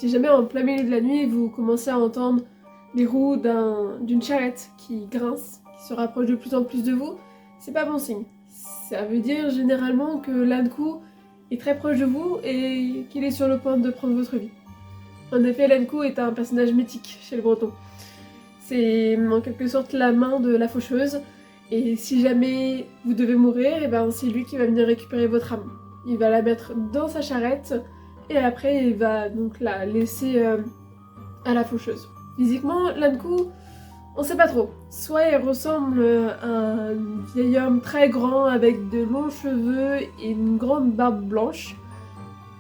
Si jamais en plein milieu de la nuit, vous commencez à entendre les roues d'une charrette qui grince, qui se rapproche de plus en plus de vous, c'est pas bon signe. Ça veut dire généralement que l'Ankou est très proche de vous et qu'il est sur le point de prendre votre vie. En effet, l'Ankou est un personnage mythique chez les Bretons. C'est en quelque sorte la main de la faucheuse, et si jamais vous devez mourir, et ben c'est lui qui va venir récupérer votre âme. Il va la mettre dans sa charrette, et après il va donc la laisser à la faucheuse. Physiquement, l'Ankou, on sait pas trop. Soit il ressemble à un vieil homme très grand avec de longs cheveux et une grande barbe blanche,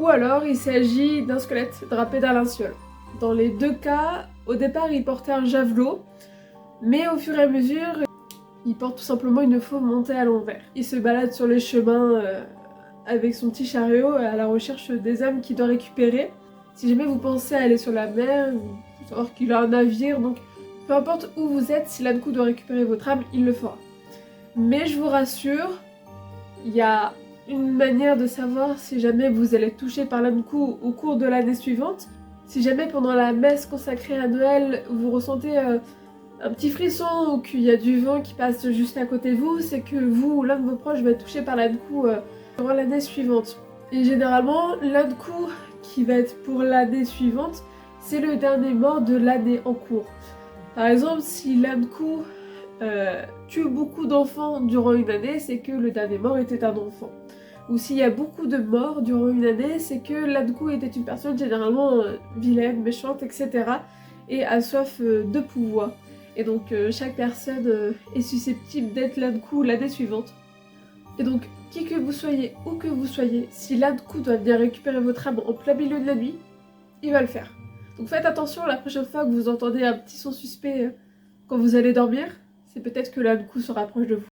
ou alors il s'agit d'un squelette drapé d'un linceul. Dans les deux cas, au départ il portait un javelot, mais au fur et à mesure, il porte tout simplement une fauve montée à l'envers. Il se balade sur les chemins avec son petit chariot à la recherche des âmes qu'il doit récupérer. Si jamais vous pensez aller sur la mer, il faut savoir qu'il a un navire, donc peu importe où vous êtes, si l'Ankou doit récupérer votre âme, il le fera. Mais je vous rassure, il y a une manière de savoir si jamais vous allez être touché par l'Ankou au cours de l'année suivante. Si jamais pendant la messe consacrée à Noël, vous ressentez un petit frisson ou qu'il y a du vent qui passe juste à côté de vous, c'est que vous ou l'un de vos proches va être touché par l'Ankou durant l'année suivante. Et généralement, l'Ankou qui va être pour l'année suivante, c'est le dernier mort de l'année en cours. Par exemple, si l'Ankou tue beaucoup d'enfants durant une année, c'est que le dernier mort était un enfant. Ou s'il y a beaucoup de morts durant une année, c'est que l'Ankou était une personne généralement vilaine, méchante, etc. et a soif de pouvoir. Et donc chaque personne est susceptible d'être l'Ankou l'année suivante. Et donc, qui que vous soyez, où que vous soyez, si l'Ankou doit venir récupérer votre âme en plein milieu de la nuit, il va le faire. Donc faites attention la prochaine fois que vous entendez un petit son suspect quand vous allez dormir, c'est peut-être que l'Ankou se rapproche de vous.